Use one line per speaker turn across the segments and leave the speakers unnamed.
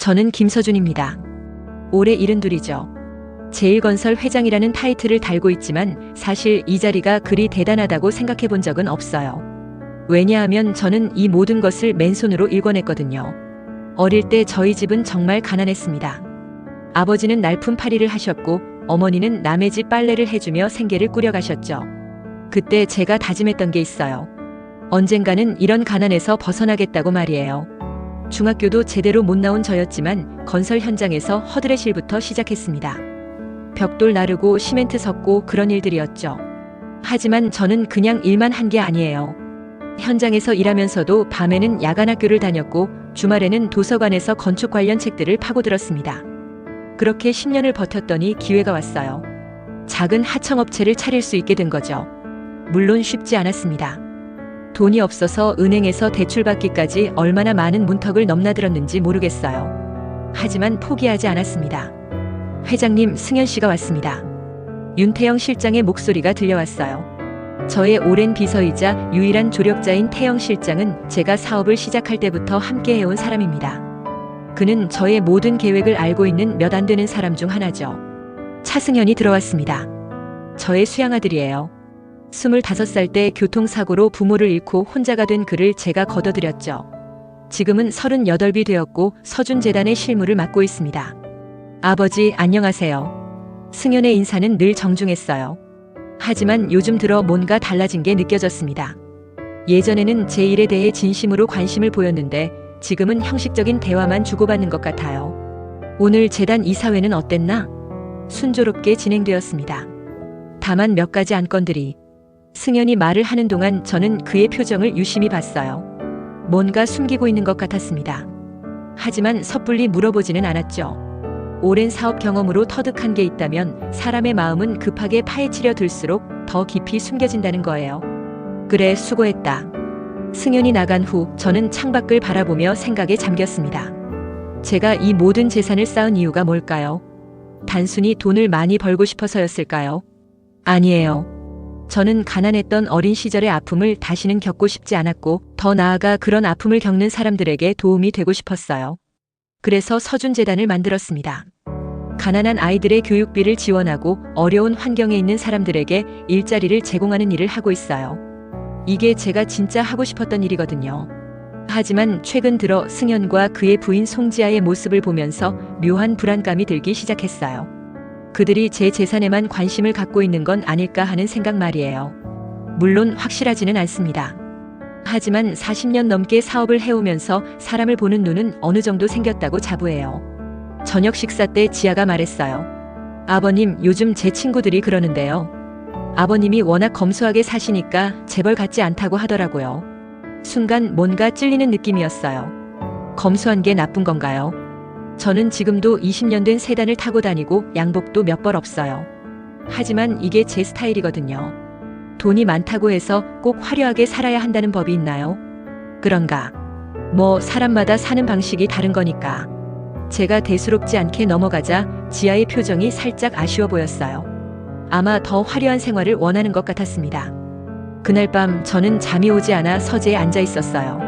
저는 김서준입니다. 올해 72이죠. 제1건설 회장이라는 타이틀을 달고 있지만 사실 이 자리가 그리 대단하다고 생각해 본 적은 없어요. 왜냐하면 저는 이 모든 것을 맨손으로 일궈냈거든요. 어릴 때 저희 집은 정말 가난했습니다. 아버지는 날품팔이를 하셨고 어머니는 남의 집 빨래를 해주며 생계를 꾸려가셨죠. 그때 제가 다짐했던 게 있어요. 언젠가는 이런 가난에서 벗어나겠다고 말이에요. 중학교도 제대로 못 나온 저였지만 건설 현장에서 허드렛일부터 시작했습니다. 벽돌 나르고 시멘트 섞고 그런 일들이었죠. 하지만 저는 그냥 일만 한 게 아니에요. 현장에서 일하면서도 밤에는 야간학교를 다녔고 주말에는 도서관에서 건축 관련 책들을 파고들었습니다. 그렇게 10년을 버텼더니 기회가 왔어요. 작은 하청업체를 차릴 수 있게 된 거죠. 물론 쉽지 않았습니다. 돈이 없어서 은행에서 대출받기까지 얼마나 많은 문턱을 넘나들었는지 모르겠어요. 하지만 포기하지 않았습니다. 회장님, 승현 씨가 왔습니다. 윤태영 실장의 목소리가 들려왔어요. 저의 오랜 비서이자 유일한 조력자인 태영 실장은 제가 사업을 시작할 때부터 함께 해온 사람입니다. 그는 저의 모든 계획을 알고 있는 몇 안 되는 사람 중 하나죠. 차승현이 들어왔습니다. 저의 수양아들이에요. 25살 때 교통사고로 부모를 잃고 혼자가 된 그를 제가 거둬들였죠. 지금은 38이 되었고 서준재단의 실무를 맡고 있습니다. 아버지, 안녕하세요. 승현의 인사는 늘 정중했어요. 하지만 요즘 들어 뭔가 달라진 게 느껴졌습니다. 예전에는 제 일에 대해 진심으로 관심을 보였는데 지금은 형식적인 대화만 주고받는 것 같아요. 오늘 재단 이사회는 어땠나? 순조롭게 진행되었습니다. 다만 몇 가지 안건들이. 승현이 말을 하는 동안 저는 그의 표정을 유심히 봤어요. 뭔가 숨기고 있는 것 같았습니다. 하지만 섣불리 물어보지는 않았죠. 오랜 사업 경험으로 터득한 게 있다면 사람의 마음은 급하게 파헤치려 들수록 더 깊이 숨겨진다는 거예요. 그래, 수고했다. 승현이 나간 후 저는 창밖을 바라보며 생각에 잠겼습니다. 제가 이 모든 재산을 쌓은 이유가 뭘까요? 단순히 돈을 많이 벌고 싶어서였을까요? 아니에요. 저는 가난했던 어린 시절의 아픔을 다시는 겪고 싶지 않았고 더 나아가 그런 아픔을 겪는 사람들에게 도움이 되고 싶었어요. 그래서 서준재단을 만들었습니다. 가난한 아이들의 교육비를 지원하고 어려운 환경에 있는 사람들에게 일자리를 제공하는 일을 하고 있어요. 이게 제가 진짜 하고 싶었던 일이거든요. 하지만 최근 들어 승현과 그의 부인 송지아의 모습을 보면서 묘한 불안감이 들기 시작했어요. 그들이 제 재산에만 관심을 갖고 있는 건 아닐까 하는 생각 말이에요. 물론 확실하지는 않습니다. 하지만 40년 넘게 사업을 해오면서 사람을 보는 눈은 어느 정도 생겼다고 자부해요. 저녁 식사 때 지아가 말했어요. 아버님, 요즘 제 친구들이 그러는데요. 아버님이 워낙 검소하게 사시니까 재벌 같지 않다고 하더라고요. 순간 뭔가 찔리는 느낌이었어요. 검소한 게 나쁜 건가요? 저는 지금도 20년 된 세단을 타고 다니고 양복도 몇 벌 없어요. 하지만 이게 제 스타일이거든요. 돈이 많다고 해서 꼭 화려하게 살아야 한다는 법이 있나요? 그런가? 뭐 사람마다 사는 방식이 다른 거니까. 제가 대수롭지 않게 넘어가자 지아의 표정이 살짝 아쉬워 보였어요. 아마 더 화려한 생활을 원하는 것 같았습니다. 그날 밤 저는 잠이 오지 않아 서재에 앉아 있었어요.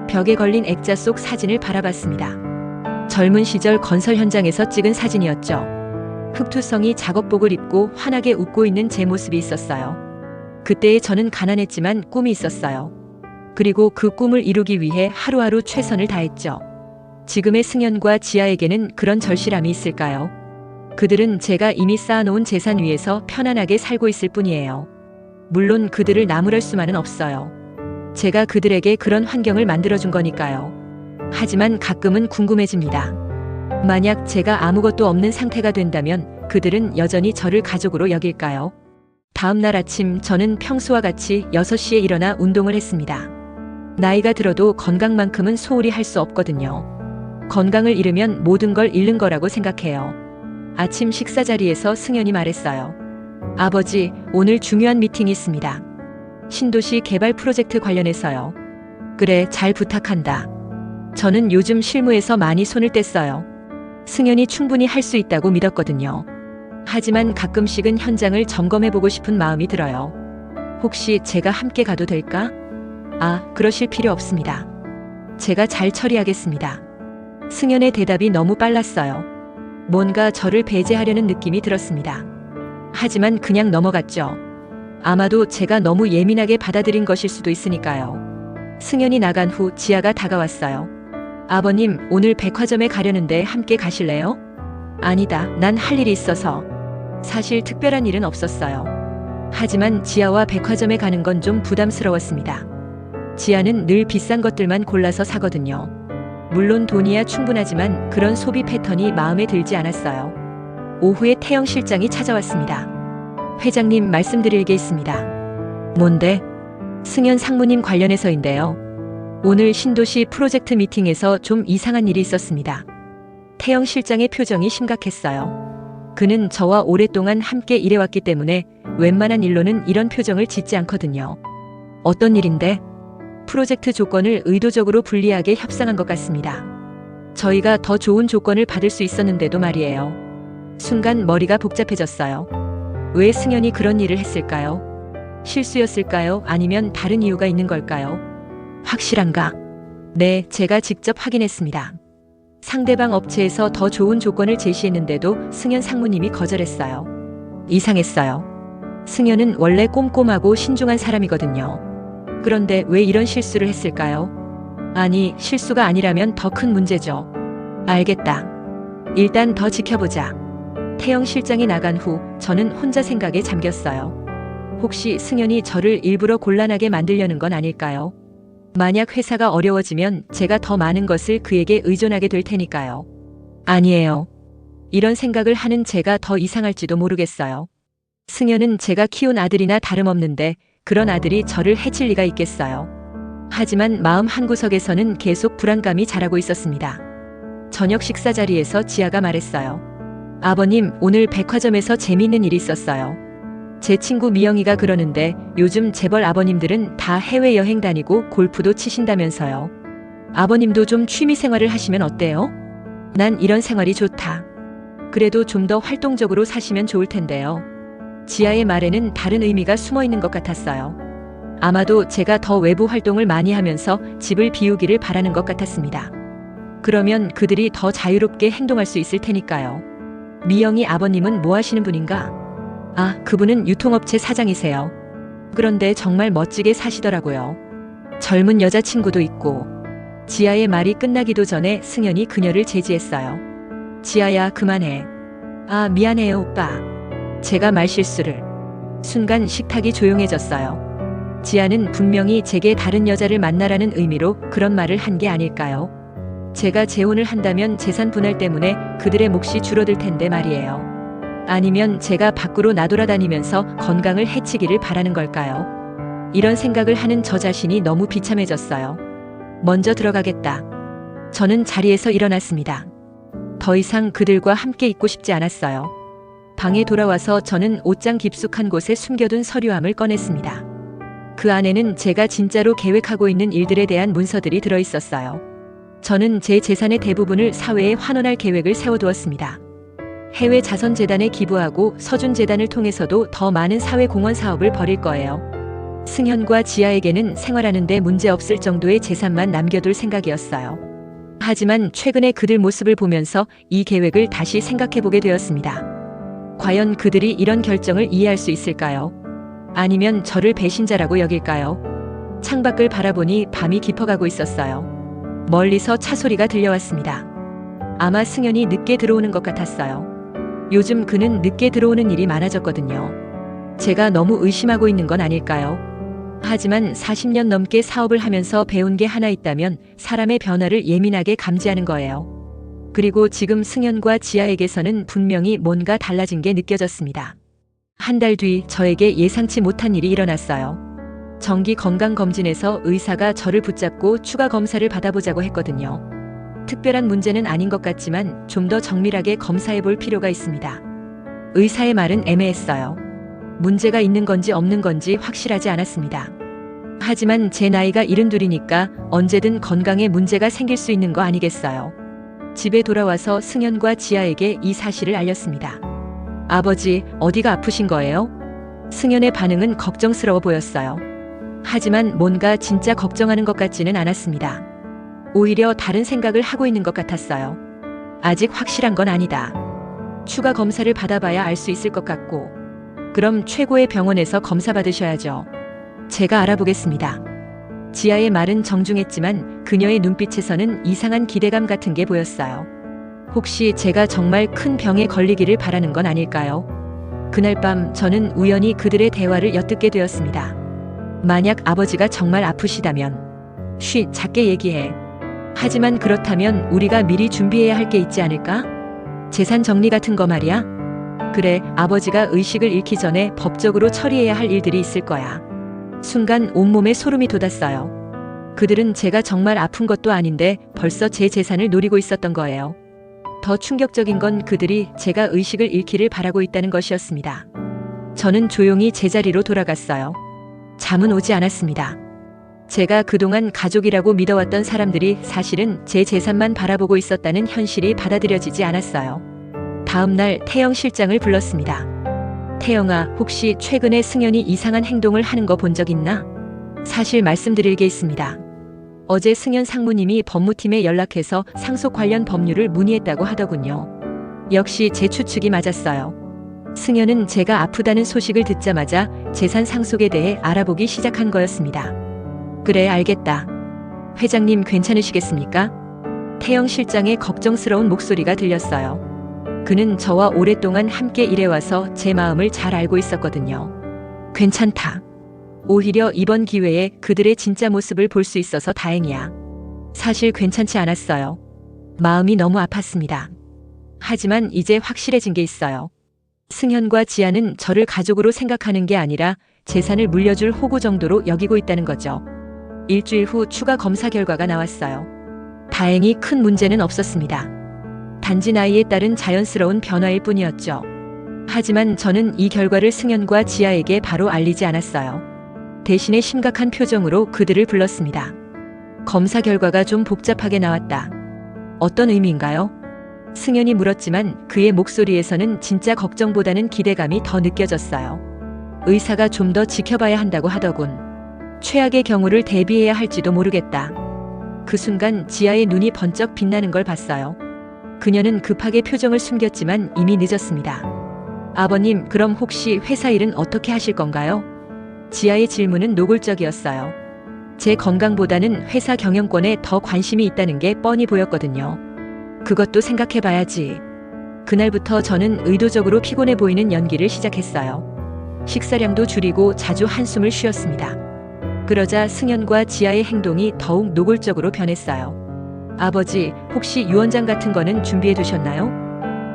벽에 걸린 액자 속 사진을 바라봤습니다. 젊은 시절 건설 현장에서 찍은 사진이었죠. 흑투성이 작업복을 입고 환하게 웃고 있는 제 모습이 있었어요. 그때의 저는 가난했지만 꿈이 있었어요. 그리고 그 꿈을 이루기 위해 하루하루 최선을 다했죠. 지금의 승현과 지아에게는 그런 절실함이 있을까요? 그들은 제가 이미 쌓아놓은 재산 위에서 편안하게 살고 있을 뿐이에요. 물론 그들을 나무랄 수만은 없어요. 제가 그들에게 그런 환경을 만들어준 거니까요. 하지만 가끔은 궁금해집니다. 만약 제가 아무것도 없는 상태가 된다면 그들은 여전히 저를 가족으로 여길까요? 다음 날 아침 저는 평소와 같이 6시에 일어나 운동을 했습니다. 나이가 들어도 건강만큼은 소홀히 할 수 없거든요. 건강을 잃으면 모든 걸 잃는 거라고 생각해요. 아침 식사 자리에서 승현이 말했어요. 아버지, 오늘 중요한 미팅이 있습니다. 신도시 개발 프로젝트 관련해서요. 그래, 잘 부탁한다. 저는 요즘 실무에서 많이 손을 뗐어요. 승현이 충분히 할 수 있다고 믿었거든요. 하지만 가끔씩은 현장을 점검해보고 싶은 마음이 들어요. 혹시 제가 함께 가도 될까? 아, 그러실 필요 없습니다. 제가 잘 처리하겠습니다. 승연의 대답이 너무 빨랐어요. 뭔가 저를 배제하려는 느낌이 들었습니다. 하지만 그냥 넘어갔죠. 아마도 제가 너무 예민하게 받아들인 것일 수도 있으니까요. 승연이 나간 후 지아가 다가왔어요. 아버님, 오늘 백화점에 가려는데 함께 가실래요? 아니다, 난 할 일이 있어서. 사실 특별한 일은 없었어요. 하지만 지아와 백화점에 가는 건 좀 부담스러웠습니다. 지아는 늘 비싼 것들만 골라서 사거든요. 물론 돈이야 충분하지만 그런 소비 패턴이 마음에 들지 않았어요. 오후에 태영 실장이 찾아왔습니다. 회장님, 말씀드릴 게 있습니다. 뭔데? 승연 상무님 관련해서인데요. 오늘 신도시 프로젝트 미팅에서 좀 이상한 일이 있었습니다. 태영 실장의 표정이 심각했어요. 그는 저와 오랫동안 함께 일해왔기 때문에 웬만한 일로는 이런 표정을 짓지 않거든요. 어떤 일인데? 프로젝트 조건을 의도적으로 불리하게 협상한 것 같습니다. 저희가 더 좋은 조건을 받을 수 있었는데도 말이에요. 순간 머리가 복잡해졌어요. 왜 승연이 그런 일을 했을까요? 실수였을까요? 아니면 다른 이유가 있는 걸까요? 확실한가? 네, 제가 직접 확인했습니다. 상대방 업체에서 더 좋은 조건을 제시했는데도 승연 상무님이 거절했어요. 이상했어요. 승연은 원래 꼼꼼하고 신중한 사람이거든요. 그런데 왜 이런 실수를 했을까요? 아니, 실수가 아니라면 더 큰 문제죠. 알겠다. 일단 더 지켜보자. 태영 실장이 나간 후 저는 혼자 생각에 잠겼어요. 혹시 승연이 저를 일부러 곤란하게 만들려는 건 아닐까요? 만약 회사가 어려워지면 제가 더 많은 것을 그에게 의존하게 될 테니까요. 아니에요. 이런 생각을 하는 제가 더 이상할지도 모르겠어요. 승연은 제가 키운 아들이나 다름없는데 그런 아들이 저를 해칠 리가 있겠어요. 하지만 마음 한구석에서는 계속 불안감이 자라고 있었습니다. 저녁 식사 자리에서 지아가 말했어요. 아버님, 오늘 백화점에서 재미있는 일이 있었어요. 제 친구 미영이가 그러는데 요즘 재벌 아버님들은 다 해외여행 다니고 골프도 치신다면서요. 아버님도 좀 취미 생활을 하시면 어때요? 난 이런 생활이 좋다. 그래도 좀 더 활동적으로 사시면 좋을 텐데요. 지아의 말에는 다른 의미가 숨어 있는 것 같았어요. 아마도 제가 더 외부 활동을 많이 하면서 집을 비우기를 바라는 것 같았습니다. 그러면 그들이 더 자유롭게 행동할 수 있을 테니까요. 미영이 아버님은 뭐 하시는 분인가? 아, 그분은 유통업체 사장이세요. 그런데 정말 멋지게 사시더라고요. 젊은 여자친구도 있고. 지아의 말이 끝나기도 전에 승연이 그녀를 제지했어요. 지아야, 그만해. 아, 미안해요, 오빠. 제가 말실수를. 순간 식탁이 조용해졌어요. 지아는 분명히 제게 다른 여자를 만나라는 의미로 그런 말을 한 게 아닐까요? 제가 재혼을 한다면 재산 분할 때문에 그들의 몫이 줄어들 텐데 말이에요. 아니면 제가 밖으로 나돌아다니면서 건강을 해치기를 바라는 걸까요? 이런 생각을 하는 저 자신이 너무 비참해졌어요. 먼저 들어가겠다. 저는 자리에서 일어났습니다. 더 이상 그들과 함께 있고 싶지 않았어요. 방에 돌아와서 저는 옷장 깊숙한 곳에 숨겨둔 서류함을 꺼냈습니다. 그 안에는 제가 진짜로 계획하고 있는 일들에 대한 문서들이 들어있었어요. 저는 제 재산의 대부분을 사회에 환원할 계획을 세워두었습니다. 해외 자선재단에 기부하고 서준재단을 통해서도 더 많은 사회공헌 사업을 벌일 거예요. 승현과 지아에게는 생활하는 데 문제없을 정도의 재산만 남겨둘 생각이었어요. 하지만 최근에 그들 모습을 보면서 이 계획을 다시 생각해보게 되었습니다. 과연 그들이 이런 결정을 이해할 수 있을까요? 아니면 저를 배신자라고 여길까요? 창밖을 바라보니 밤이 깊어가고 있었어요. 멀리서 차 소리가 들려왔습니다. 아마 승현이 늦게 들어오는 것 같았어요. 요즘 그는 늦게 들어오는 일이 많아졌거든요. 제가 너무 의심하고 있는 건 아닐까요? 하지만 40년 넘게 사업을 하면서 배운 게 하나 있다면 사람의 변화를 예민하게 감지하는 거예요. 그리고 지금 승현과 지아에게서는 분명히 뭔가 달라진 게 느껴졌습니다. 한 달 뒤 저에게 예상치 못한 일이 일어났어요. 정기 건강검진에서 의사가 저를 붙잡고 추가 검사를 받아보자고 했거든요. 특별한 문제는 아닌 것 같지만 좀 더 정밀하게 검사해 볼 필요가 있습니다. 의사의 말은 애매했어요. 문제가 있는 건지 없는 건지 확실하지 않았습니다. 하지만 제 나이가 72이니까 언제든 건강에 문제가 생길 수 있는 거 아니겠어요. 집에 돌아와서 승현과 지아에게 이 사실을 알렸습니다. 아버지, 어디가 아프신 거예요? 승현의 반응은 걱정스러워 보였어요. 하지만 뭔가 진짜 걱정하는 것 같지는 않았습니다. 오히려 다른 생각을 하고 있는 것 같았어요. 아직 확실한 건 아니다. 추가 검사를 받아봐야 알 수 있을 것 같고. 그럼 최고의 병원에서 검사 받으셔야죠. 제가 알아보겠습니다. 지아의 말은 정중했지만 그녀의 눈빛에서는 이상한 기대감 같은 게 보였어요. 혹시 제가 정말 큰 병에 걸리기를 바라는 건 아닐까요? 그날 밤 저는 우연히 그들의 대화를 엿듣게 되었습니다. 만약 아버지가 정말 아프시다면 작게 얘기해. 하지만 그렇다면 우리가 미리 준비해야 할 게 있지 않을까? 재산 정리 같은 거 말이야? 그래, 아버지가 의식을 잃기 전에 법적으로 처리해야 할 일들이 있을 거야. 순간 온몸에 소름이 돋았어요. 그들은 제가 정말 아픈 것도 아닌데 벌써 제 재산을 노리고 있었던 거예요. 더 충격적인 건 그들이 제가 의식을 잃기를 바라고 있다는 것이었습니다. 저는 조용히 제자리로 돌아갔어요. 잠은 오지 않았습니다. 제가 그동안 가족이라고 믿어왔던 사람들이 사실은 제 재산만 바라보고 있었다는 현실이 받아들여지지 않았어요. 다음 날 태영 실장을 불렀습니다. 태영아, 혹시 최근에 승연이 이상한 행동을 하는 거 본 적 있나? 사실 말씀드릴 게 있습니다. 어제 승연 상무님이 법무팀에 연락해서 상속 관련 법률을 문의했다고 하더군요. 역시 제 추측이 맞았어요. 승연은 제가 아프다는 소식을 듣자마자 재산 상속에 대해 알아보기 시작한 거였습니다. 그래, 알겠다. 회장님 괜찮으시겠습니까? 태영 실장의 걱정스러운 목소리가 들렸어요. 그는 저와 오랫동안 함께 일해와서 제 마음을 잘 알고 있었거든요. 괜찮다. 오히려 이번 기회에 그들의 진짜 모습을 볼 수 있어서 다행이야. 사실 괜찮지 않았어요. 마음이 너무 아팠습니다. 하지만 이제 확실해진 게 있어요. 승현과 지아는 저를 가족으로 생각하는 게 아니라 재산을 물려줄 호구 정도로 여기고 있다는 거죠. 일주일 후 추가 검사 결과가 나왔어요. 다행히 큰 문제는 없었습니다. 단지 나이에 따른 자연스러운 변화일 뿐이었죠. 하지만 저는 이 결과를 승현과 지아에게 바로 알리지 않았어요. 대신에 심각한 표정으로 그들을 불렀습니다. 검사 결과가 좀 복잡하게 나왔다. 어떤 의미인가요? 승현이 물었지만 그의 목소리에서는 진짜 걱정보다는 기대감이 더 느껴졌어요. 의사가 좀 더 지켜봐야 한다고 하더군. 최악의 경우를 대비해야 할지도 모르겠다. 그 순간 지아의 눈이 번쩍 빛나는 걸 봤어요. 그녀는 급하게 표정을 숨겼지만 이미 늦었습니다. 아버님, 그럼 혹시 회사 일은 어떻게 하실 건가요? 지아의 질문은 노골적이었어요. 제 건강보다는 회사 경영권에 더 관심이 있다는 게 뻔히 보였거든요. 그것도 생각해봐야지. 그날부터 저는 의도적으로 피곤해 보이는 연기를 시작했어요. 식사량도 줄이고 자주 한숨을 쉬었습니다. 그러자 승현과 지아의 행동이 더욱 노골적으로 변했어요. 아버지, 혹시 유언장 같은 거는 준비해 두셨나요?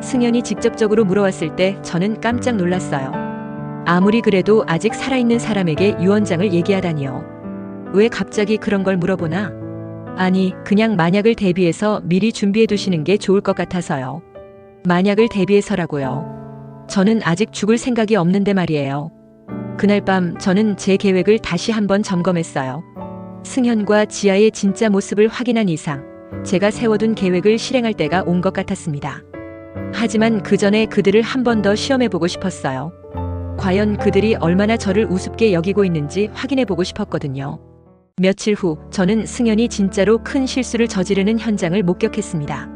승현이 직접적으로 물어왔을 때 저는 깜짝 놀랐어요. 아무리 그래도 아직 살아있는 사람에게 유언장을 얘기하다니요. 왜 갑자기 그런 걸 물어보나? 아니, 그냥 만약을 대비해서 미리 준비해 두시는 게 좋을 것 같아서요. 만약을 대비해서라고요. 저는 아직 죽을 생각이 없는데 말이에요. 그날 밤 저는 제 계획을 다시 한번 점검했어요. 승현과 지아의 진짜 모습을 확인한 이상 제가 세워둔 계획을 실행할 때가 온 것 같았습니다. 하지만 그 전에 그들을 한 번 더 시험해보고 싶었어요. 과연 그들이 얼마나 저를 우습게 여기고 있는지 확인해보고 싶었거든요. 며칠 후 저는 승현이 진짜로 큰 실수를 저지르는 현장을 목격했습니다.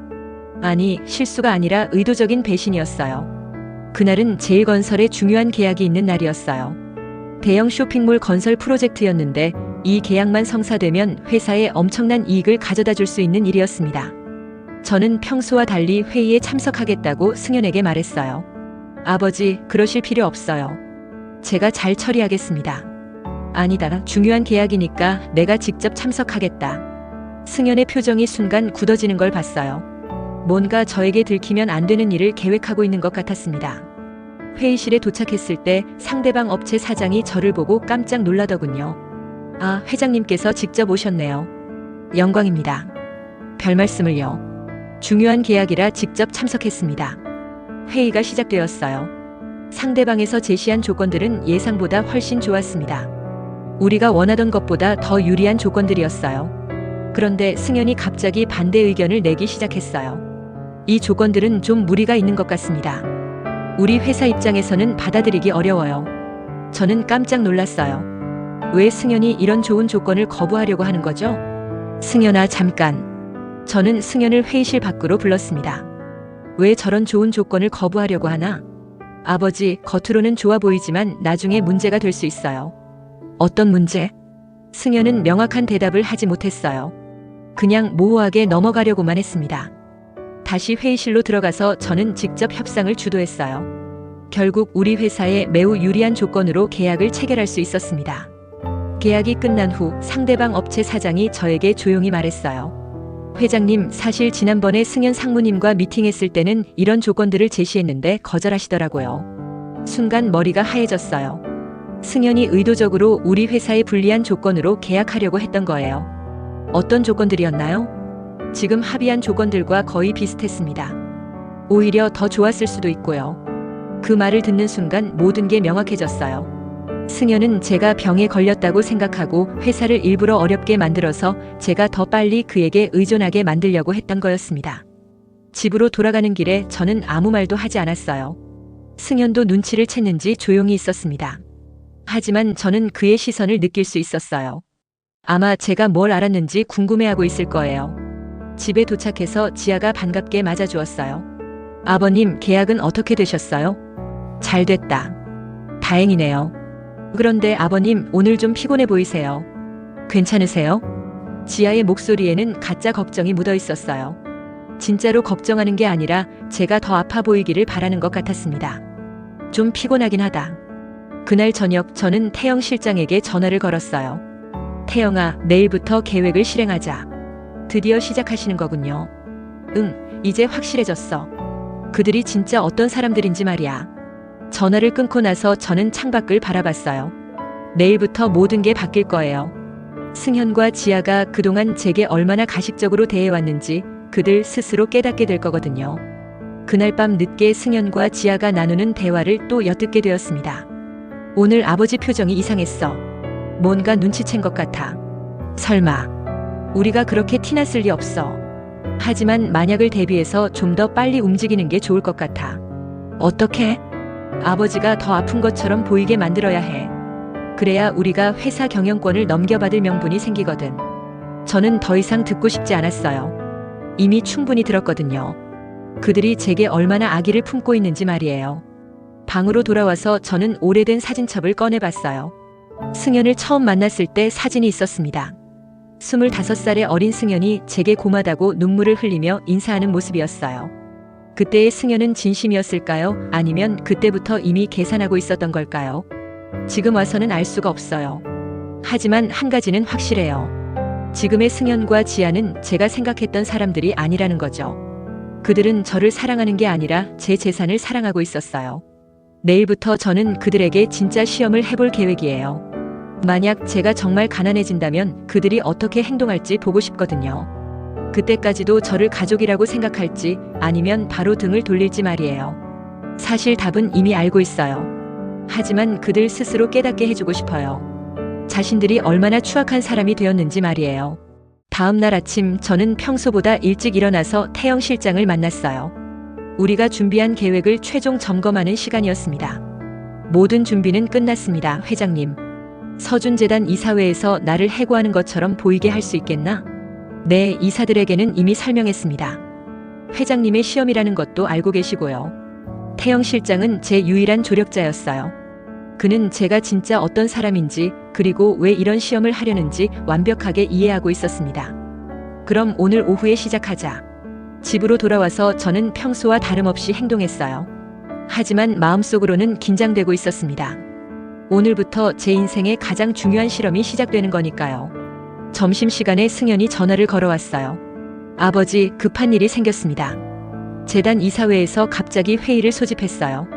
아니, 실수가 아니라 의도적인 배신이었어요. 그날은 제일건설에 중요한 계약이 있는 날이었어요. 대형 쇼핑몰 건설 프로젝트였는데 이 계약만 성사되면 회사에 엄청난 이익을 가져다 줄 수 있는 일이었습니다. 저는 평소와 달리 회의에 참석하겠다고 승현에게 말했어요. 아버지, 그러실 필요 없어요. 제가 잘 처리하겠습니다. 아니다, 중요한 계약이니까 내가 직접 참석하겠다. 승현의 표정이 순간 굳어지는 걸 봤어요. 뭔가 저에게 들키면 안 되는 일을 계획하고 있는 것 같았습니다. 회의실에 도착했을 때 상대방 업체 사장이 저를 보고 깜짝 놀라더군요. 아, 회장님께서 직접 오셨네요. 영광입니다. 별말씀을요. 중요한 계약이라 직접 참석했습니다. 회의가 시작되었어요. 상대방에서 제시한 조건들은 예상보다 훨씬 좋았습니다. 우리가 원하던 것보다 더 유리한 조건들이었어요. 그런데 승현이 갑자기 반대 의견을 내기 시작했어요. 이 조건들은 좀 무리가 있는 것 같습니다. 우리 회사 입장에서는 받아들이기 어려워요. 저는 깜짝 놀랐어요. 왜 승현이 이런 좋은 조건을 거부하려고 하는 거죠? 승현아, 잠깐. 저는 승연을 회의실 밖으로 불렀습니다. 왜 저런 좋은 조건을 거부하려고 하나? 아버지, 겉으로는 좋아 보이지만 나중에 문제가 될 수 있어요. 어떤 문제? 승연은 명확한 대답을 하지 못했어요. 그냥 모호하게 넘어가려고만 했습니다. 다시 회의실로 들어가서 저는 직접 협상을 주도했어요. 결국 우리 회사에 매우 유리한 조건으로 계약을 체결할 수 있었습니다. 계약이 끝난 후 상대방 업체 사장이 저에게 조용히 말했어요. 회장님, 사실 지난번에 승연 상무님과 미팅했을 때는 이런 조건들을 제시했는데 거절하시더라고요. 순간 머리가 하얘졌어요. 승연이 의도적으로 우리 회사에 불리한 조건으로 계약하려고 했던 거예요. 어떤 조건들이었나요? 지금 합의한 조건들과 거의 비슷했습니다. 오히려 더 좋았을 수도 있고요. 그 말을 듣는 순간 모든 게 명확해졌어요. 승연은 제가 병에 걸렸다고 생각하고 회사를 일부러 어렵게 만들어서 제가 더 빨리 그에게 의존하게 만들려고 했던 거였습니다. 집으로 돌아가는 길에 저는 아무 말도 하지 않았어요. 승연도 눈치를 챘는지 조용히 있었습니다. 하지만 저는 그의 시선을 느낄 수 있었어요. 아마 제가 뭘 알았는지 궁금해하고 있을 거예요. 집에 도착해서 지아가 반갑게 맞아주었어요. 아버님, 계약은 어떻게 되셨어요? 잘 됐다. 다행이네요. 그런데 아버님, 오늘 좀 피곤해 보이세요. 괜찮으세요? 지아의 목소리에는 가짜 걱정이 묻어 있었어요. 진짜로 걱정하는 게 아니라 제가 더 아파 보이기를 바라는 것 같았습니다. 좀 피곤하긴 하다. 그날 저녁 저는 태영 실장에게 전화를 걸었어요. 태영아, 내일부터 계획을 실행하자. 드디어 시작하시는 거군요. 응, 이제 확실해졌어. 그들이 진짜 어떤 사람들인지 말이야. 전화를 끊고 나서 저는 창밖을 바라봤어요. 내일부터 모든 게 바뀔 거예요. 승현과 지아가 그동안 제게 얼마나 가식적으로 대해왔는지 그들 스스로 깨닫게 될 거거든요. 그날 밤 늦게 승현과 지아가 나누는 대화를 또 엿듣게 되었습니다. 오늘 아버지 표정이 이상했어. 뭔가 눈치챈 것 같아. 설마 우리가 그렇게 티났을 리 없어. 하지만 만약을 대비해서 좀 더 빨리 움직이는 게 좋을 것 같아. 어떻게? 아버지가 더 아픈 것처럼 보이게 만들어야 해. 그래야 우리가 회사 경영권을 넘겨받을 명분이 생기거든. 저는 더 이상 듣고 싶지 않았어요. 이미 충분히 들었거든요. 그들이 제게 얼마나 악의를 품고 있는지 말이에요. 방으로 돌아와서 저는 오래된 사진첩을 꺼내봤어요. 승연을 처음 만났을 때 사진이 있었습니다. 25살의 어린 승연이 제게 고마다고 눈물을 흘리며 인사하는 모습이었어요. 그때의 승연은 진심이었을까요? 아니면 그때부터 이미 계산하고 있었던 걸까요? 지금 와서는 알 수가 없어요. 하지만 한 가지는 확실해요. 지금의 승연과 지아는 제가 생각했던 사람들이 아니라는 거죠. 그들은 저를 사랑하는 게 아니라 제 재산을 사랑하고 있었어요. 내일부터 저는 그들에게 진짜 시험을 해볼 계획이에요. 만약 제가 정말 가난해진다면 그들이 어떻게 행동할지 보고 싶거든요. 그때까지도 저를 가족이라고 생각할지 아니면 바로 등을 돌릴지 말이에요. 사실 답은 이미 알고 있어요. 하지만 그들 스스로 깨닫게 해주고 싶어요. 자신들이 얼마나 추악한 사람이 되었는지 말이에요. 다음 날 아침 저는 평소보다 일찍 일어나서 태영 실장을 만났어요. 우리가 준비한 계획을 최종 점검하는 시간이었습니다. 모든 준비는 끝났습니다, 회장님. 서준재단 이사회에서 나를 해고하는 것처럼 보이게 할 수 있겠나? 네, 이사들에게는 이미 설명했습니다. 회장님의 시험이라는 것도 알고 계시고요. 태영 실장은 제 유일한 조력자였어요. 그는 제가 진짜 어떤 사람인지 그리고 왜 이런 시험을 하려는지 완벽하게 이해하고 있었습니다. 그럼 오늘 오후에 시작하자. 집으로 돌아와서 저는 평소와 다름없이 행동했어요. 하지만 마음속으로는 긴장되고 있었습니다. 오늘부터 제 인생의 가장 중요한 실험이 시작되는 거니까요. 점심시간에 승연이 전화를 걸어왔어요. 아버지, 급한 일이 생겼습니다. 재단 이사회에서 갑자기 회의를 소집했어요.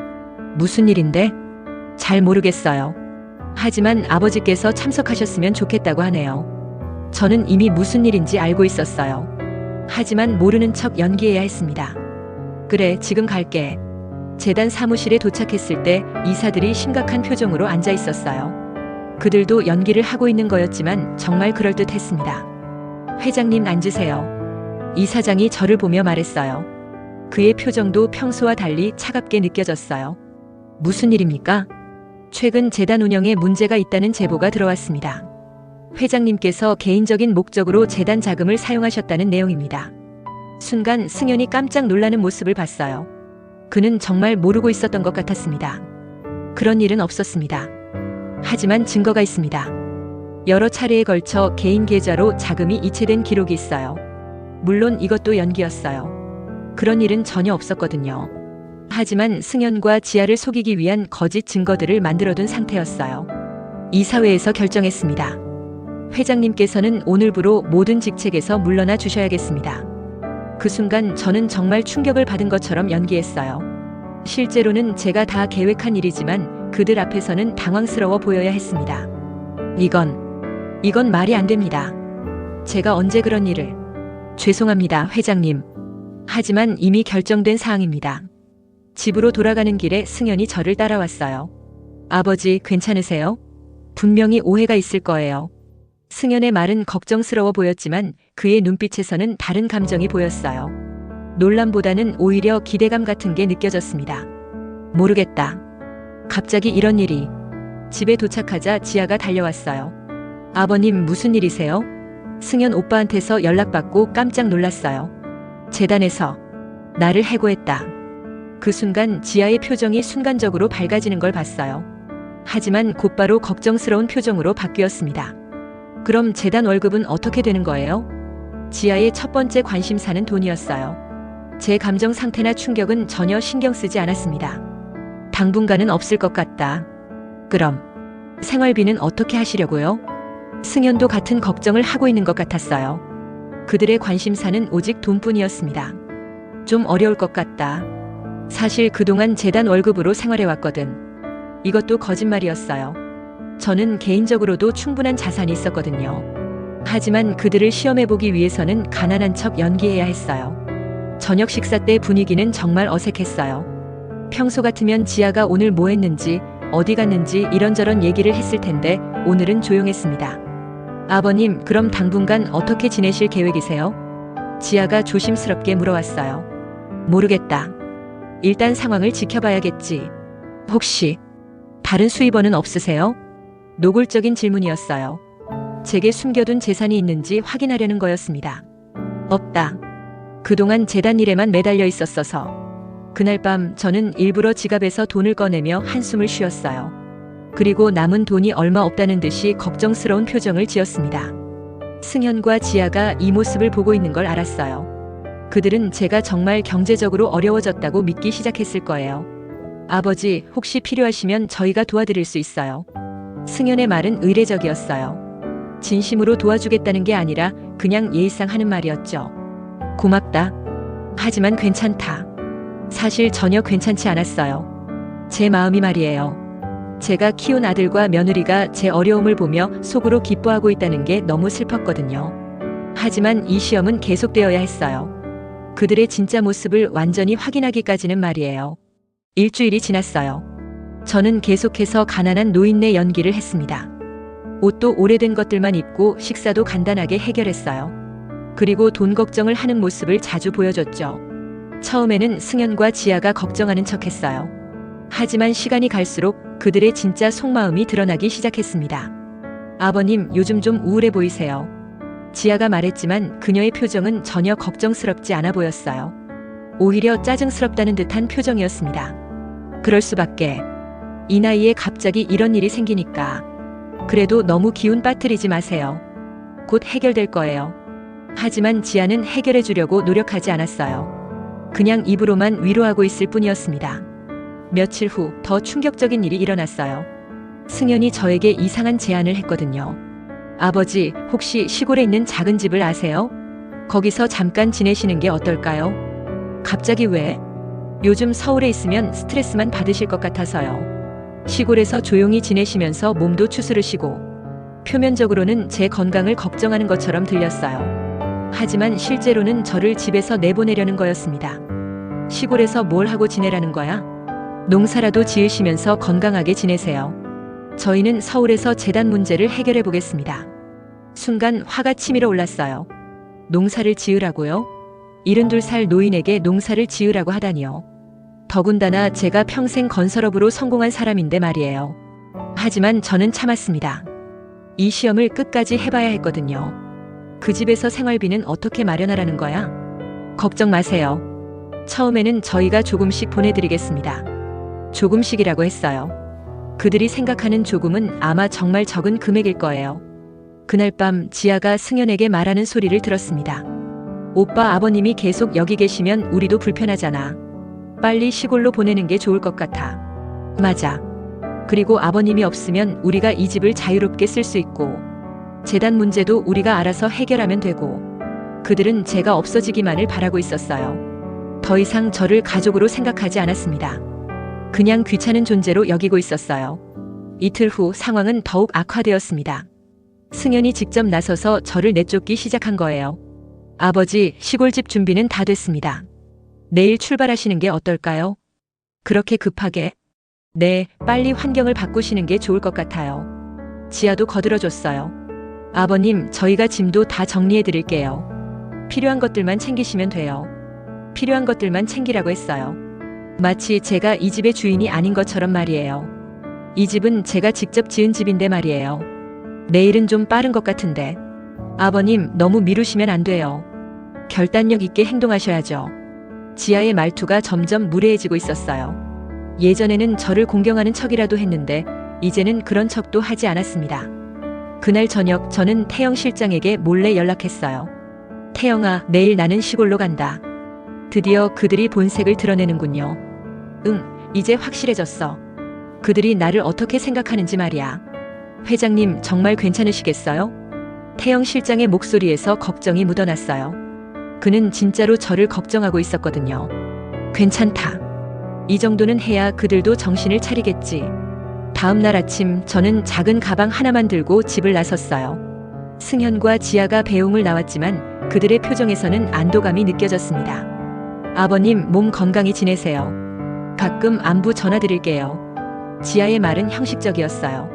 무슨 일인데? 잘 모르겠어요. 하지만 아버지께서 참석하셨으면 좋겠다고 하네요. 저는 이미 무슨 일인지 알고 있었어요. 하지만 모르는 척 연기해야 했습니다. 그래, 지금 갈게. 재단 사무실에 도착했을 때 이사들이 심각한 표정으로 앉아 있었어요. 그들도 연기를 하고 있는 거였지만 정말 그럴듯했습니다. 회장님, 앉으세요. 이사장이 저를 보며 말했어요. 그의 표정도 평소와 달리 차갑게 느껴졌어요. 무슨 일입니까? 최근 재단 운영에 문제가 있다는 제보가 들어왔습니다. 회장님께서 개인적인 목적으로 재단 자금을 사용하셨다는 내용입니다. 순간 승연이 깜짝 놀라는 모습을 봤어요. 그는 정말 모르고 있었던 것 같았습니다. 그런 일은 없었습니다. 하지만 증거가 있습니다. 여러 차례에 걸쳐 개인 계좌로 자금이 이체된 기록이 있어요. 물론 이것도 연기였어요. 그런 일은 전혀 없었거든요. 하지만 승연과 지아를 속이기 위한 거짓 증거들을 만들어둔 상태였어요. 이사회에서 결정했습니다. 회장님께서는 오늘부로 모든 직책에서 물러나 주셔야겠습니다. 그 순간 저는 정말 충격을 받은 것처럼 연기했어요. 실제로는 제가 다 계획한 일이지만 그들 앞에서는 당황스러워 보여야 했습니다. 이건 말이 안 됩니다. 제가 언제 그런 일을... 죄송합니다, 회장님. 하지만 이미 결정된 사항입니다. 집으로 돌아가는 길에 승연이 저를 따라왔어요. 아버지, 괜찮으세요? 분명히 오해가 있을 거예요. 승연의 말은 걱정스러워 보였지만 그의 눈빛에서는 다른 감정이 보였어요. 놀람보다는 오히려 기대감 같은 게 느껴졌습니다. 모르겠다. 갑자기 이런 일이... 집에 도착하자 지아가 달려왔어요. 아버님, 무슨 일이세요? 승연 오빠한테서 연락받고 깜짝 놀랐어요. 재단에서 나를 해고했다. 그 순간 지아의 표정이 순간적으로 밝아지는 걸 봤어요. 하지만 곧바로 걱정스러운 표정으로 바뀌었습니다. 그럼 재단 월급은 어떻게 되는 거예요? 지아의 첫 번째 관심사는 돈이었어요. 제 감정 상태나 충격은 전혀 신경 쓰지 않았습니다. 당분간은 없을 것 같다. 그럼 생활비는 어떻게 하시려고요? 승연도 같은 걱정을 하고 있는 것 같았어요. 그들의 관심사는 오직 돈뿐이었습니다. 좀 어려울 것 같다. 사실 그동안 재단 월급으로 생활해왔거든. 이것도 거짓말이었어요. 저는 개인적으로도 충분한 자산이 있었거든요. 하지만 그들을 시험해보기 위해서는 가난한 척 연기해야 했어요. 저녁 식사 때 분위기는 정말 어색했어요. 평소 같으면 지아가 오늘 뭐 했는지, 어디 갔는지 이런저런 얘기를 했을 텐데 오늘은 조용했습니다. 아버님, 그럼 당분간 어떻게 지내실 계획이세요? 지아가 조심스럽게 물어왔어요. 모르겠다. 일단 상황을 지켜봐야겠지. 혹시 다른 수입원은 없으세요? 노골적인 질문이었어요. 제게 숨겨둔 재산이 있는지 확인하려는 거였습니다. 없다. 그동안 재단 일에만 매달려 있었어서. 그날 밤 저는 일부러 지갑에서 돈을 꺼내며 한숨을 쉬었어요. 그리고 남은 돈이 얼마 없다는 듯이 걱정스러운 표정을 지었습니다. 승연과 지아가 이 모습을 보고 있는 걸 알았어요. 그들은 제가 정말 경제적으로 어려워졌다고 믿기 시작했을 거예요. 아버지, 혹시 필요하시면 저희가 도와드릴 수 있어요. 승연의 말은 의례적이었어요. 진심으로 도와주겠다는 게 아니라 그냥 예의상 하는 말이었죠. 고맙다. 하지만 괜찮다. 사실 전혀 괜찮지 않았어요. 제 마음이 말이에요. 제가 키운 아들과 며느리가 제 어려움을 보며 속으로 기뻐하고 있다는 게 너무 슬펐거든요. 하지만 이 시험은 계속되어야 했어요. 그들의 진짜 모습을 완전히 확인하기까지는 말이에요. 일주일이 지났어요. 저는 계속해서 가난한 노인네 연기를 했습니다. 옷도 오래된 것들만 입고 식사도 간단하게 해결했어요. 그리고 돈 걱정을 하는 모습을 자주 보여줬죠. 처음에는 승연과 지아가 걱정하는 척했어요. 하지만 시간이 갈수록 그들의 진짜 속마음이 드러나기 시작했습니다. 아버님, 요즘 좀 우울해 보이세요. 지아가 말했지만 그녀의 표정은 전혀 걱정스럽지 않아 보였어요. 오히려 짜증스럽다는 듯한 표정이었습니다. 그럴 수밖에. 이 나이에 갑자기 이런 일이 생기니까. 그래도 너무 기운 빠뜨리지 마세요. 곧 해결될 거예요. 하지만 지아는 해결해 주려고 노력하지 않았어요. 그냥 입으로만 위로하고 있을 뿐이었습니다. 며칠 후 더 충격적인 일이 일어났어요. 승연이 저에게 이상한 제안을 했거든요. 아버지, 혹시 시골에 있는 작은 집을 아세요? 거기서 잠깐 지내시는 게 어떨까요? 갑자기 왜? 요즘 서울에 있으면 스트레스만 받으실 것 같아서요. 시골에서 조용히 지내시면서 몸도 추스르시고 표면적으로는 제 건강을 걱정하는 것처럼 들렸어요. 하지만 실제로는 저를 집에서 내보내려는 거였습니다. 시골에서 뭘 하고 지내라는 거야? 농사라도 지으시면서 건강하게 지내세요. 저희는 서울에서 재단 문제를 해결해 보겠습니다. 순간 화가 치밀어 올랐어요. 농사를 지으라고요? 72살 노인에게 농사를 지으라고 하다니요. 더군다나 제가 평생 건설업으로 성공한 사람인데 말이에요. 하지만 저는 참았습니다. 이 시험을 끝까지 해봐야 했거든요. 그 집에서 생활비는 어떻게 마련하라는 거야? 걱정 마세요. 처음에는 저희가 조금씩 보내드리겠습니다. 조금씩이라고 했어요. 그들이 생각하는 조금은 아마 정말 적은 금액일 거예요. 그날 밤 지아가 승연에게 말하는 소리를 들었습니다. 오빠 아버님이 계속 여기 계시면 우리도 불편하잖아. 빨리 시골로 보내는 게 좋을 것 같아. 맞아. 그리고 아버님이 없으면 우리가 이 집을 자유롭게 쓸 수 있고 재단 문제도 우리가 알아서 해결하면 되고. 그들은 제가 없어지기만을 바라고 있었어요. 더 이상 저를 가족으로 생각하지 않았습니다. 그냥 귀찮은 존재로 여기고 있었어요. 이틀 후 상황은 더욱 악화되었습니다. 승연이 직접 나서서 저를 내쫓기 시작한 거예요. 아버지, 시골집 준비는 다 됐습니다. 내일 출발하시는 게 어떨까요? 그렇게 급하게? 네, 빨리 환경을 바꾸시는 게 좋을 것 같아요. 지아도 거들어줬어요. 아버님, 저희가 짐도 다 정리해 드릴게요. 필요한 것들만 챙기시면 돼요. 필요한 것들만 챙기라고 했어요. 마치 제가 이 집의 주인이 아닌 것처럼 말이에요. 이 집은 제가 직접 지은 집인데 말이에요. 내일은 좀 빠른 것 같은데. 아버님, 너무 미루시면 안 돼요. 결단력 있게 행동하셔야죠. 지아의 말투가 점점 무례해지고 있었어요. 예전에는 저를 공경하는 척이라도 했는데 이제는 그런 척도 하지 않았습니다. 그날 저녁 저는 태영 실장에게 몰래 연락했어요. 태영아, 내일 나는 시골로 간다. 드디어 그들이 본색을 드러내는군요. 응, 이제 확실해졌어. 그들이 나를 어떻게 생각하는지 말이야. 회장님, 정말 괜찮으시겠어요? 태영 실장의 목소리에서 걱정이 묻어났어요. 그는 진짜로 저를 걱정하고 있었거든요. 괜찮다. 이 정도는 해야 그들도 정신을 차리겠지. 다음 날 아침 저는 작은 가방 하나만 들고 집을 나섰어요. 승현과 지아가 배웅을 나왔지만 그들의 표정에서는 안도감이 느껴졌습니다. 아버님, 몸 건강히 지내세요. 가끔 안부 전화드릴게요. 지아의 말은 형식적이었어요.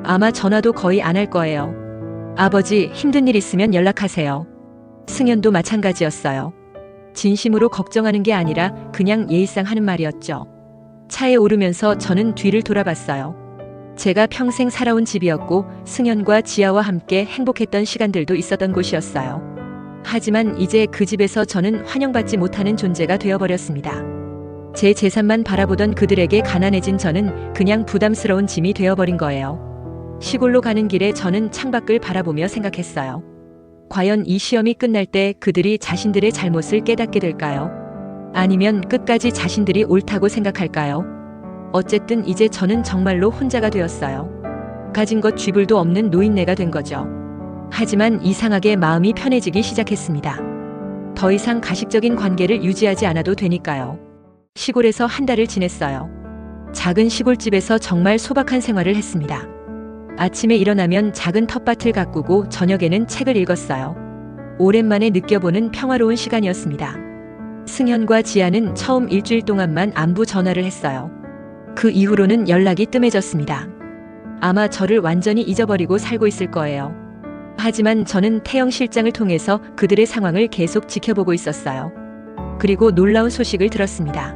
아마 전화도 거의 안 할 거예요. 아버지, 힘든 일 있으면 연락하세요. 승현도 마찬가지였어요. 진심으로 걱정하는 게 아니라 그냥 예의상 하는 말이었죠. 차에 오르면서 저는 뒤를 돌아봤어요. 제가 평생 살아온 집이었고 승현과 지아와 함께 행복했던 시간들도 있었던 곳이었어요. 하지만 이제 그 집에서 저는 환영받지 못하는 존재가 되어버렸습니다. 제 재산만 바라보던 그들에게 가난해진 저는 그냥 부담스러운 짐이 되어버린 거예요. 시골로 가는 길에 저는 창밖을 바라보며 생각했어요. 과연 이 시험이 끝날 때 그들이 자신들의 잘못을 깨닫게 될까요? 아니면 끝까지 자신들이 옳다고 생각할까요? 어쨌든 이제 저는 정말로 혼자가 되었어요. 가진 것 쥐불도 없는 노인네가 된 거죠. 하지만 이상하게 마음이 편해지기 시작했습니다. 더 이상 가식적인 관계를 유지하지 않아도 되니까요. 시골에서 한 달을 지냈어요. 작은 시골집에서 정말 소박한 생활을 했습니다. 아침에 일어나면 작은 텃밭을 가꾸고 저녁에는 책을 읽었어요. 오랜만에 느껴보는 평화로운 시간이었습니다. 승현과 지아는 처음 일주일 동안만 안부 전화를 했어요. 그 이후로는 연락이 뜸해졌습니다. 아마 저를 완전히 잊어버리고 살고 있을 거예요. 하지만 저는 태영 실장을 통해서 그들의 상황을 계속 지켜보고 있었어요. 그리고 놀라운 소식을 들었습니다.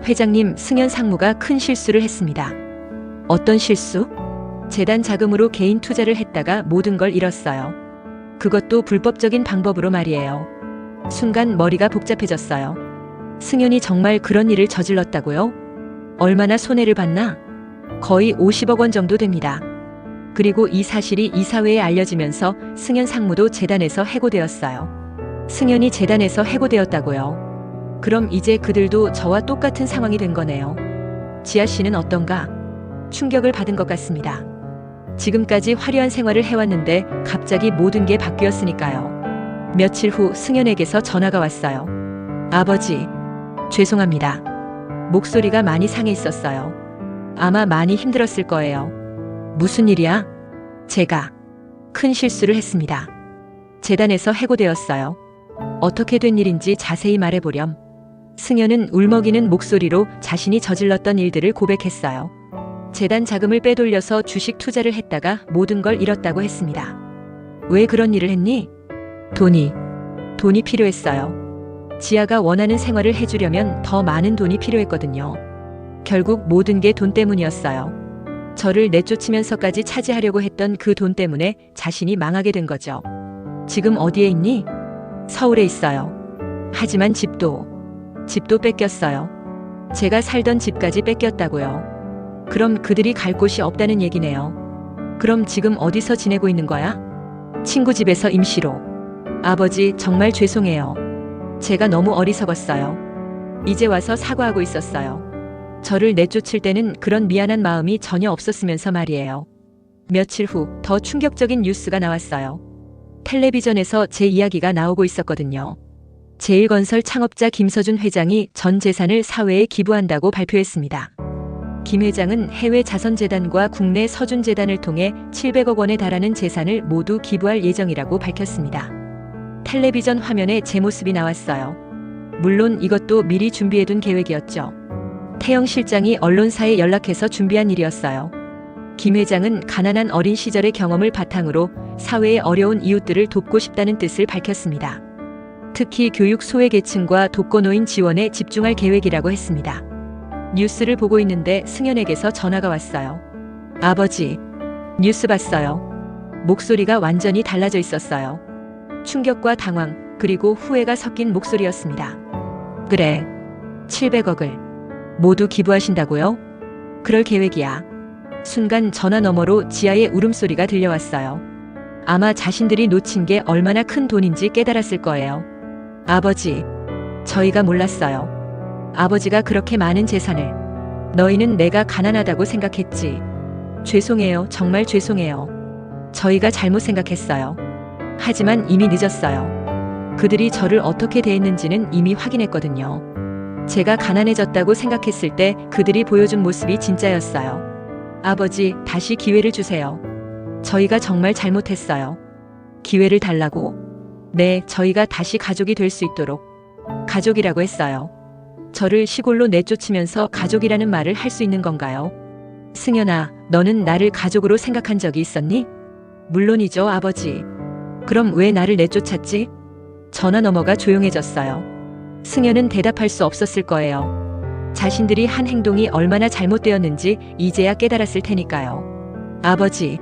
회장님, 승현 상무가 큰 실수를 했습니다. 어떤 실수? 재단 자금으로 개인 투자를 했다가 모든 걸 잃었어요. 그것도 불법적인 방법으로 말이에요. 순간 머리가 복잡해졌어요. 승현이 정말 그런 일을 저질렀다고요? 얼마나 손해를 봤나? 거의 50억 원 정도 됩니다. 그리고 이 사실이 이사회에 알려지면서 승현 상무도 재단에서 해고되었어요. 승현이 재단에서 해고되었다고요? 그럼 이제 그들도 저와 똑같은 상황이 된 거네요. 지아 씨는 어떤가? 충격을 받은 것 같습니다. 지금까지 화려한 생활을 해왔는데 갑자기 모든 게 바뀌었으니까요. 며칠 후 승현에게서 전화가 왔어요. 아버지, 죄송합니다. 목소리가 많이 상해 있었어요. 아마 많이 힘들었을 거예요. 무슨 일이야? 제가 큰 실수를 했습니다. 재단에서 해고되었어요. 어떻게 된 일인지 자세히 말해보렴. 승현은 울먹이는 목소리로 자신이 저질렀던 일들을 고백했어요. 재단 자금을 빼돌려서 주식 투자를 했다가 모든 걸 잃었다고 했습니다. 왜 그런 일을 했니? 돈이 필요했어요. 지아가 원하는 생활을 해주려면 더 많은 돈이 필요했거든요. 결국 모든 게 돈 때문이었어요. 저를 내쫓으면서까지 차지하려고 했던 그 돈 때문에 자신이 망하게 된 거죠. 지금 어디에 있니? 서울에 있어요. 하지만 집도 뺏겼어요. 제가 살던 집까지 뺏겼다고요. 그럼 그들이 갈 곳이 없다는 얘기네요. 그럼 지금 어디서 지내고 있는 거야? 친구 집에서 임시로. 아버지, 정말 죄송해요. 제가 너무 어리석었어요. 이제 와서 사과하고 있었어요. 저를 내쫓을 때는 그런 미안한 마음이 전혀 없었으면서 말이에요. 며칠 후 더 충격적인 뉴스가 나왔어요. 텔레비전에서 제 이야기가 나오고 있었거든요. 제일건설 창업자 김서준 회장이 전 재산을 사회에 기부한다고 발표했습니다. 김 회장은 해외 자선재단과 국내 서준재단을 통해 700억 원에 달하는 재산을 모두 기부할 예정이라고 밝혔습니다. 텔레비전 화면에 제 모습이 나왔어요. 물론 이것도 미리 준비해둔 계획이었죠. 태영 실장이 언론사에 연락해서 준비한 일이었어요. 김 회장은 가난한 어린 시절의 경험을 바탕으로 사회의 어려운 이웃들을 돕고 싶다는 뜻을 밝혔습니다. 특히 교육 소외계층과 독거노인 지원에 집중할 계획이라고 했습니다. 뉴스를 보고 있는데 승현에게서 전화가 왔어요. 아버지, 뉴스 봤어요. 목소리가 완전히 달라져 있었어요. 충격과 당황, 그리고 후회가 섞인 목소리였습니다. 그래, 700억을 모두 기부하신다고요? 그럴 계획이야. 순간 전화 너머로 지아의 울음소리가 들려왔어요. 아마 자신들이 놓친 게 얼마나 큰 돈인지 깨달았을 거예요. 아버지, 저희가 몰랐어요. 아버지가 그렇게 많은 재산을. 너희는 내가 가난하다고 생각했지. 죄송해요. 정말 죄송해요. 저희가 잘못 생각했어요. 하지만 이미 늦었어요. 그들이 저를 어떻게 대했는지는 이미 확인했거든요. 제가 가난해졌다고 생각했을 때 그들이 보여준 모습이 진짜였어요. 아버지, 다시 기회를 주세요. 저희가 정말 잘못했어요. 기회를 달라고. 네, 저희가 다시 가족이 될 수 있도록. 가족이라고 했어요. 저를 시골로 내쫓으면서 가족이라는 말을 할 수 있는 건가요? 승현아, 너는 나를 가족으로 생각한 적이 있었니? 물론이죠, 아버지. 그럼 왜 나를 내쫓았지? 전화 너머가 조용해졌어요. 승현은 대답할 수 없었을 거예요. 자신들이 한 행동이 얼마나 잘못되었는지 이제야 깨달았을 테니까요. 아버지,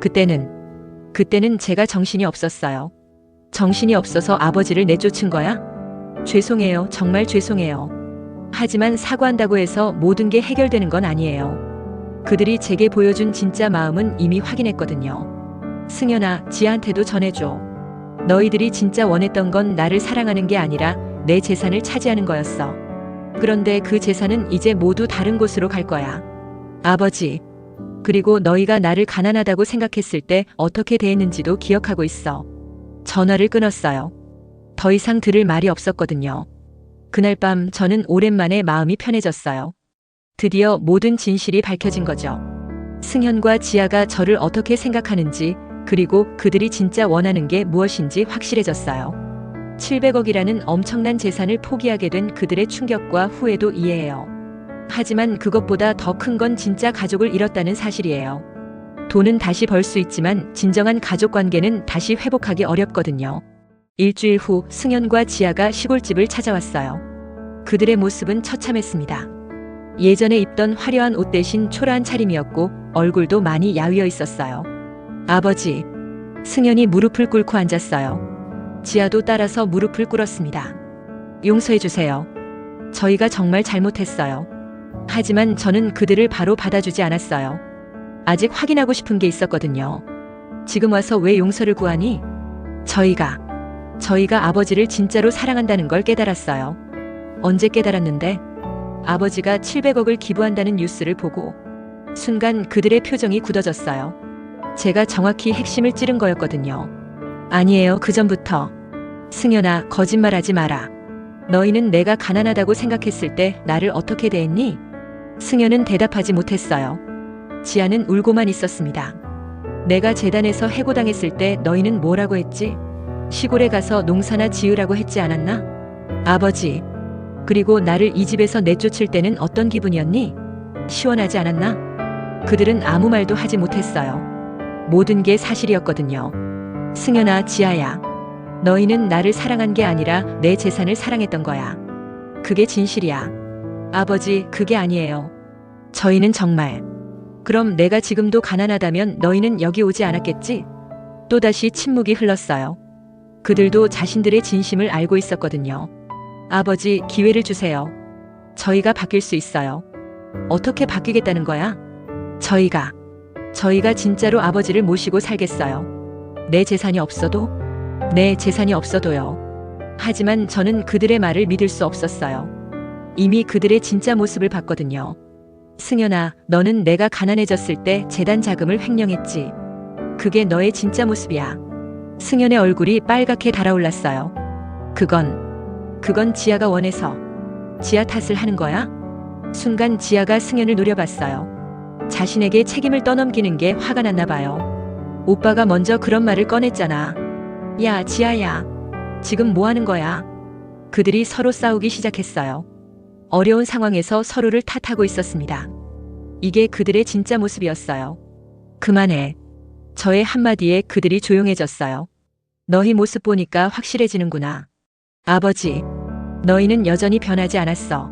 그때는 제가 정신이 없었어요. 정신이 없어서 아버지를 내쫓은 거야? 죄송해요. 정말 죄송해요. 하지만 사과한다고 해서 모든 게 해결되는 건 아니에요. 그들이 제게 보여준 진짜 마음은 이미 확인했거든요. 승현아, 지아한테도 전해줘. 너희들이 진짜 원했던 건 나를 사랑하는 게 아니라 내 재산을 차지하는 거였어. 그런데 그 재산은 이제 모두 다른 곳으로 갈 거야. 아버지, 그리고 너희가 나를 가난하다고 생각했을 때 어떻게 대했는지도 기억하고 있어. 전화를 끊었어요. 더 이상 들을 말이 없었거든요. 그날 밤 저는 오랜만에 마음이 편해졌어요. 드디어 모든 진실이 밝혀진 거죠. 승현과 지아가 저를 어떻게 생각하는지, 그리고 그들이 진짜 원하는 게 무엇인지 확실해졌어요. 700억이라는 엄청난 재산을 포기하게 된 그들의 충격과 후회도 이해해요. 하지만 그것보다 더 큰 건 진짜 가족을 잃었다는 사실이에요. 돈은 다시 벌 수 있지만 진정한 가족 관계는 다시 회복하기 어렵거든요. 일주일 후 승현과 지아가 시골집을 찾아왔어요. 그들의 모습은 처참했습니다. 예전에 입던 화려한 옷 대신 초라한 차림이었고 얼굴도 많이 야위어 있었어요. 아버지, 승현이 무릎을 꿇고 앉았어요. 지아도 따라서 무릎을 꿇었습니다. 용서해 주세요. 저희가 정말 잘못했어요. 하지만 저는 그들을 바로 받아주지 않았어요. 아직 확인하고 싶은 게 있었거든요. 지금 와서 왜 용서를 구하니? 저희가 아버지를 진짜로 사랑한다는 걸 깨달았어요. 언제 깨달았는데? 아버지가 700억을 기부한다는 뉴스를 보고 순간 그들의 표정이 굳어졌어요. 제가 정확히 핵심을 찌른 거였거든요. 아니에요, 그 전부터. 승현아, 거짓말하지 마라. 너희는 내가 가난하다고 생각했을 때 나를 어떻게 대했니? 승현은 대답하지 못했어요. 지아는 울고만 있었습니다. 내가 재단에서 해고당했을 때 너희는 뭐라고 했지? 시골에 가서 농사나 지으라고 했지 않았나? 아버지, 그리고 나를 이 집에서 내쫓을 때는 어떤 기분이었니? 시원하지 않았나? 그들은 아무 말도 하지 못했어요. 모든 게 사실이었거든요. 승현아, 지아야. 너희는 나를 사랑한 게 아니라 내 재산을 사랑했던 거야. 그게 진실이야. 아버지, 그게 아니에요. 저희는 정말 그럼 내가 지금도 가난하다면 너희는 여기 오지 않았겠지? 또다시 침묵이 흘렀어요. 그들도 자신들의 진심을 알고 있었거든요. 아버지, 기회를 주세요. 저희가 바뀔 수 있어요. 어떻게 바뀌겠다는 거야? 저희가 진짜로 아버지를 모시고 살겠어요. 내 재산이 없어도? 내 재산이 없어도요. 하지만 저는 그들의 말을 믿을 수 없었어요. 이미 그들의 진짜 모습을 봤거든요. 승현아, 너는 내가 가난해졌을 때 재단 자금을 횡령했지. 그게 너의 진짜 모습이야. 승현의 얼굴이 빨갛게 달아올랐어요. 그건 지아가 원해서. 지아 탓을 하는 거야? 순간 지아가 승현을 노려봤어요. 자신에게 책임을 떠넘기는 게 화가 났나 봐요. 오빠가 먼저 그런 말을 꺼냈잖아. 야, 지아야. 지금 뭐 하는 거야? 그들이 서로 싸우기 시작했어요. 어려운 상황에서 서로를 탓하고 있었습니다. 이게 그들의 진짜 모습이었어요. 그만해. 저의 한마디에 그들이 조용해졌어요. 너희 모습 보니까 확실해지는구나. 아버지, 너희는 여전히 변하지 않았어.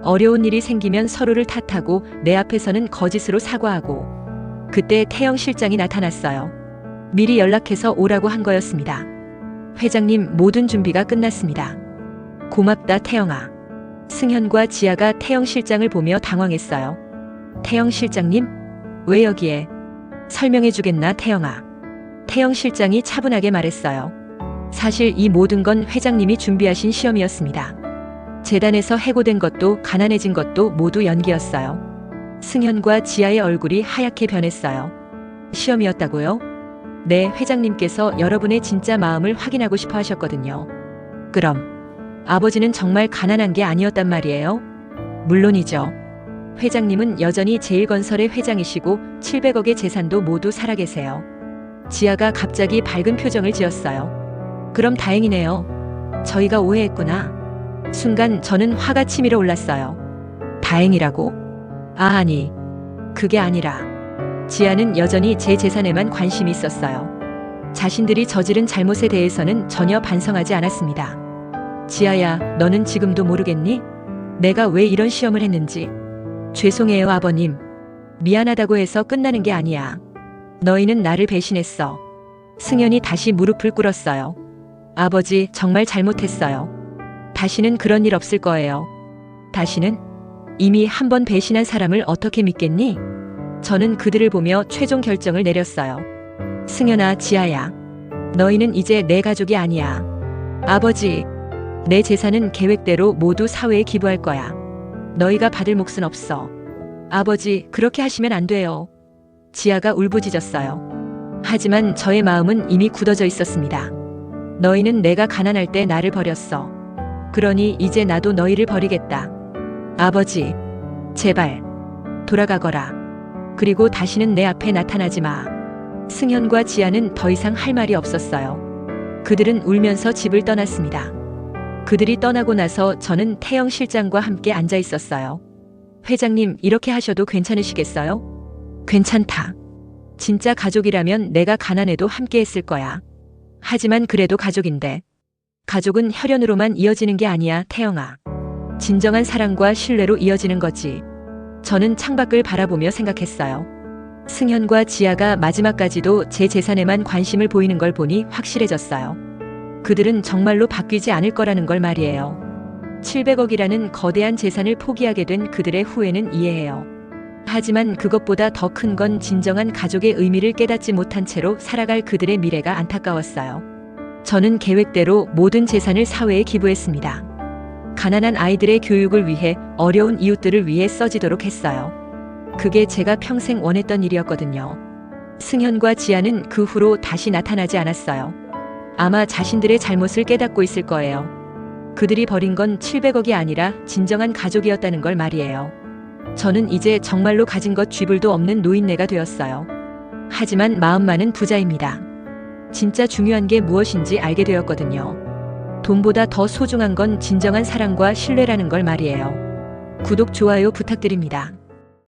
어려운 일이 생기면 서로를 탓하고 내 앞에서는 거짓으로 사과하고. 그때 태영 실장이 나타났어요. 미리 연락해서 오라고 한 거였습니다. 회장님, 모든 준비가 끝났습니다. 고맙다, 태영아. 승현과 지아가 태영 실장을 보며 당황했어요. 태영 실장님? 왜 여기에? 설명해 주겠나, 태영아. 태영 실장이 차분하게 말했어요. 사실 이 모든 건 회장님이 준비하신 시험이었습니다. 재단에서 해고된 것도 가난해진 것도 모두 연기였어요. 승현과 지아의 얼굴이 하얗게 변했어요. 시험이었다고요? 네, 회장님께서 여러분의 진짜 마음을 확인하고 싶어 하셨거든요. 그럼 아버지는 정말 가난한 게 아니었단 말이에요? 물론이죠. 회장님은 여전히 제일건설의 회장이시고 700억의 재산도 모두 살아계세요. 지아가 갑자기 밝은 표정을 지었어요. 그럼 다행이네요. 저희가 오해했구나. 순간 저는 화가 치밀어 올랐어요. 다행이라고? 아니, 그게 아니라 지아는 여전히 제 재산에만 관심이 있었어요. 자신들이 저지른 잘못에 대해서는 전혀 반성하지 않았습니다. 지아야, 너는 지금도 모르겠니? 내가 왜 이런 시험을 했는지. 죄송해요, 아버님. 미안하다고 해서 끝나는 게 아니야. 너희는 나를 배신했어. 승현이 다시 무릎을 꿇었어요. 아버지, 정말 잘못했어요. 다시는 그런 일 없을 거예요. 다시는? 이미 한 번 배신한 사람을 어떻게 믿겠니? 저는 그들을 보며 최종 결정을 내렸어요. 승현아, 지아야. 너희는 이제 내 가족이 아니야. 아버지, 내 재산은 계획대로 모두 사회에 기부할 거야. 너희가 받을 몫은 없어. 아버지, 그렇게 하시면 안 돼요. 지아가 울부짖었어요. 하지만 저의 마음은 이미 굳어져 있었습니다. 너희는 내가 가난할 때 나를 버렸어. 그러니 이제 나도 너희를 버리겠다. 아버지, 제발 돌아가거라. 그리고 다시는 내 앞에 나타나지 마. 승현과 지아는 더 이상 할 말이 없었어요. 그들은 울면서 집을 떠났습니다. 그들이 떠나고 나서 저는 태영 실장과 함께 앉아 있었어요. 회장님, 이렇게 하셔도 괜찮으시겠어요? 괜찮다. 진짜 가족이라면 내가 가난해도 함께 했을 거야. 하지만 그래도 가족인데. 가족은 혈연으로만 이어지는 게 아니야, 태영아. 진정한 사랑과 신뢰로 이어지는 거지. 저는 창밖을 바라보며 생각했어요. 승현과 지아가 마지막까지도 제 재산에만 관심을 보이는 걸 보니 확실해졌어요. 그들은 정말로 바뀌지 않을 거라는 걸 말이에요. 700억이라는 거대한 재산을 포기하게 된 그들의 후회는 이해해요. 하지만 그것보다 더 큰 건 진정한 가족의 의미를 깨닫지 못한 채로 살아갈 그들의 미래가 안타까웠어요. 저는 계획대로 모든 재산을 사회에 기부했습니다. 가난한 아이들의 교육을 위해, 어려운 이웃들을 위해 써지도록 했어요. 그게 제가 평생 원했던 일이었거든요. 승현과 지아는 그 후로 다시 나타나지 않았어요. 아마 자신들의 잘못을 깨닫고 있을 거예요. 그들이 버린 건 700억이 아니라 진정한 가족이었다는 걸 말이에요. 저는 이제 정말로 가진 것 쥐불도 없는 노인네가 되었어요. 하지만 마음만은 부자입니다. 진짜 중요한 게 무엇인지 알게 되었거든요. 돈보다 더 소중한 건 진정한 사랑과 신뢰라는 걸 말이에요. 구독, 좋아요 부탁드립니다.